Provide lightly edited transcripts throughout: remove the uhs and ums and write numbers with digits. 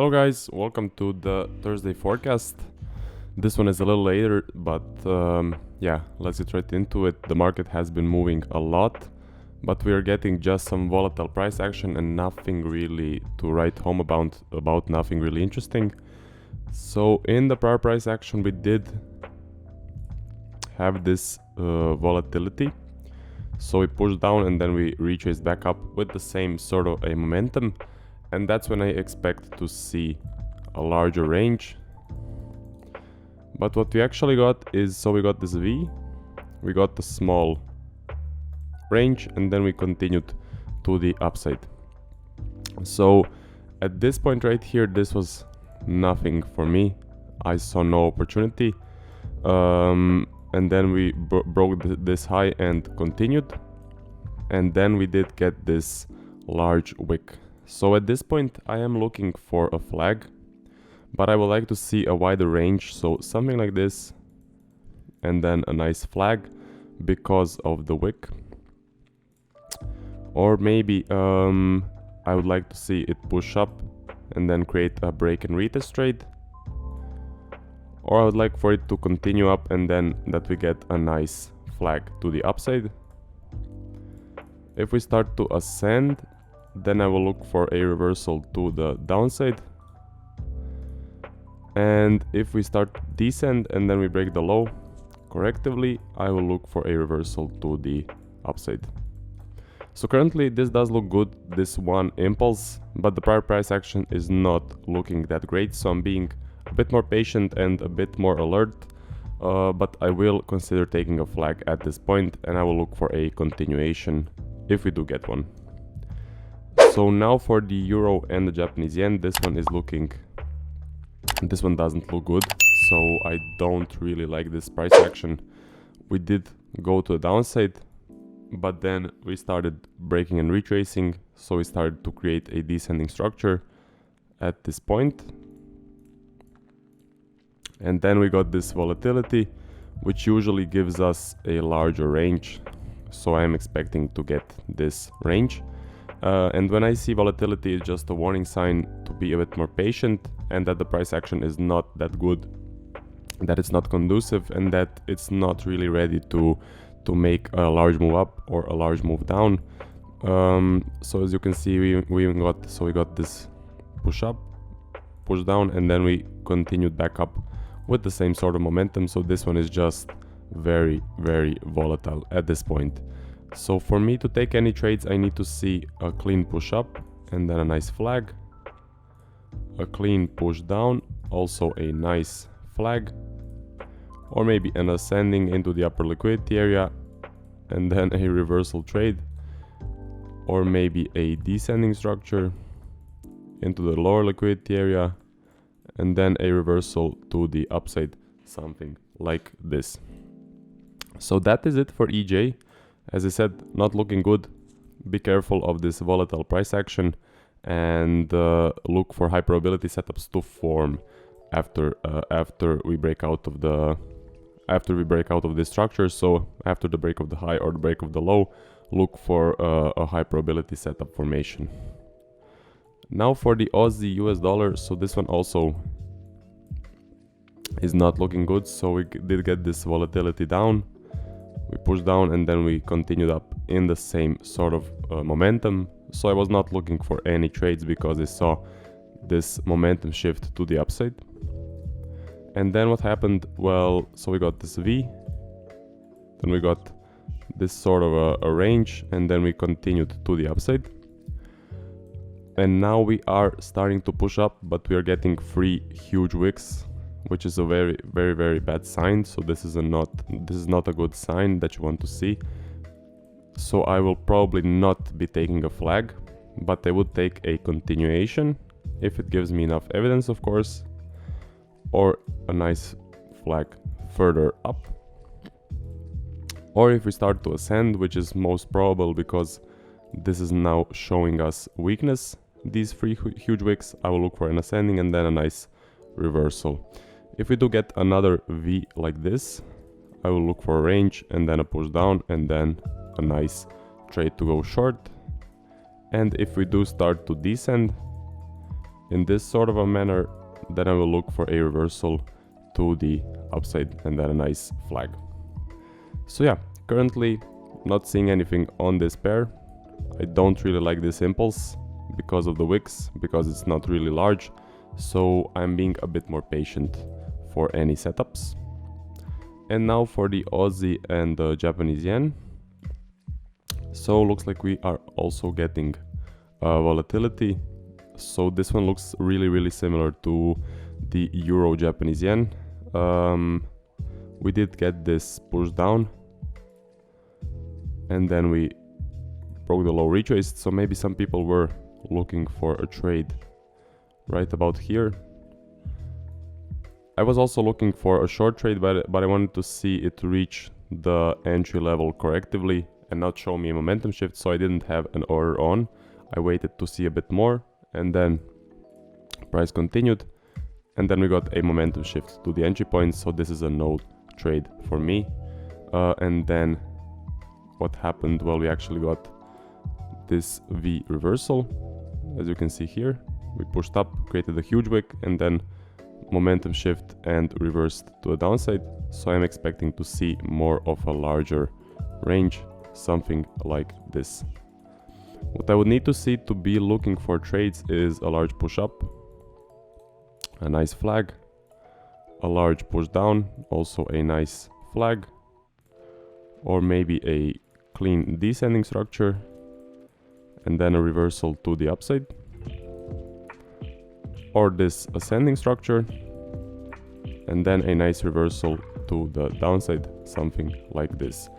Hello guys, welcome to the Thursday forecast. This one is a little later, but yeah, let's get right into it. The market has been moving a lot, but we are getting just some volatile price action and nothing really to write home about nothing really interesting. So in the prior price action we did have this volatility. So we pushed down and then we retraced back up with the same sort of a momentum. And that's when I expect to see a larger range. But what we actually got is, so we got this V, we got the small range, and then we continued to the upside. So at this point right here, this was nothing for me. I saw no opportunity. And then we broke this high and continued. And then we did get this large wick. So at this point I am looking for a flag, but I would like to see a wider range, so something like this and then a nice flag because of the wick. Or maybe I would like to see it push up and then create a break and retest trade. Or I would like for it to continue up and then that we get a nice flag to the upside. If we start to ascend, then I will look for a reversal to the downside. And if we start to descend and then we break the low correctively, I will look for a reversal to the upside. So currently this does look good, this one impulse, but the prior price action is not looking that great, so I'm being a bit more patient and a bit more alert. But I will consider taking a flag at this point and I will look for a continuation if we do get one. So now for the euro and the Japanese yen, this one doesn't look good, so I don't really like this price action. We did go to the downside, but then we started breaking and retracing, so we started to create a descending structure at this point. And then we got this volatility, which usually gives us a larger range, so I am expecting to get this range. And when I see volatility, it's just a warning sign to be a bit more patient and that the price action is not that good, that it's not conducive, and that it's not really ready to make a large move up or a large move down. So as you can see, we got this push up, push down, and then we continued back up with the same sort of momentum. So this one is just very, very volatile at this point. So for me to take any trades, I need to see a clean push up and then a nice flag, a clean push down, also a nice flag, or maybe an ascending into the upper liquidity area and then a reversal trade, or maybe a descending structure into the lower liquidity area and then a reversal to the upside, something like this. So that is it for EJ. As I said, not looking good. Be careful of this volatile price action and look for high probability setups to form after we break out of this structure. So after the break of the high or the break of the low, look for a high probability setup formation. Now for the Aussie US dollar, so this one also is not looking good. So we did get this volatility down. We pushed down and then we continued up in the same sort of momentum. So I was not looking for any trades because I saw this momentum shift to the upside. And then what happened? Well, so we got this V, then we got this sort of a range, and then we continued to the upside. And now we are starting to push up, but we are getting 3 huge wicks, which is a very, very, very bad sign. So this is not a good sign that you want to see. So I will probably not be taking a flag, but I would take a continuation if it gives me enough evidence, of course, or a nice flag further up. Or if we start to ascend, which is most probable because this is now showing us weakness, these 3 huge wicks, I will look for an ascending and then a nice reversal. If we do get another V like this, I will look for a range and then a push down and then a nice trade to go short. And if we do start to descend, in this sort of a manner, then I will look for a reversal to the upside and then a nice flag. So yeah, currently not seeing anything on this pair. I don't really like this impulse because of the wicks, because it's not really large. So I'm being a bit more patient for any setups. And now for the Aussie and the Japanese yen. So looks like we are also getting volatility. So this one looks really similar to the Euro Japanese yen. We did get this push down, and then we broke the low, retraced. So maybe some people were looking for a trade right about here. I was also looking for a short trade, but I wanted to see it reach the entry level correctively and not show me a momentum shift, so I didn't have an order on. I waited to see a bit more, and then price continued, and then we got a momentum shift to the entry point, so this is a no trade for me. And then what happened? Well, we actually got this V reversal. As you can see here, we pushed up, created a huge wick, and then momentum shift and reversed to the downside. So I'm expecting to see more of a larger range, something like this. What I would need to see to be looking for trades is a large push up, a nice flag, a large push down, also a nice flag, or maybe a clean descending structure, and then a reversal to the upside, or this ascending structure, and then a nice reversal to the downside, something like this.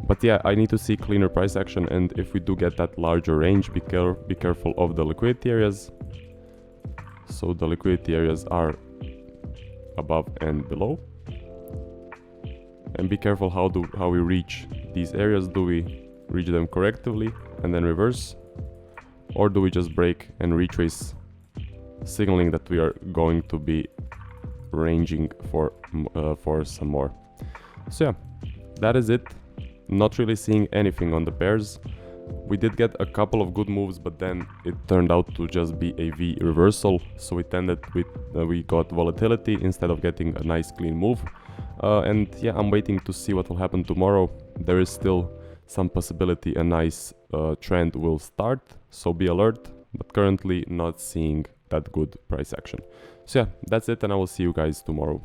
But yeah, I need to see cleaner price action, and if we do get that larger range, be careful of the liquidity areas. So the liquidity areas are above and below, and be careful how we reach these areas. Do we reach them correctly and then reverse, or do we just break and retrace, signaling that we are going to be ranging for some more? So yeah, that is it. Not really seeing anything on the pairs. We did get a couple of good moves, but then it turned out to just be a V reversal, so we got volatility instead of getting a nice clean move. And yeah, I'm waiting to see what will happen tomorrow. There is still some possibility a nice trend will start, so be alert, but currently not seeing that good price action. So yeah, that's it, and I will see you guys tomorrow.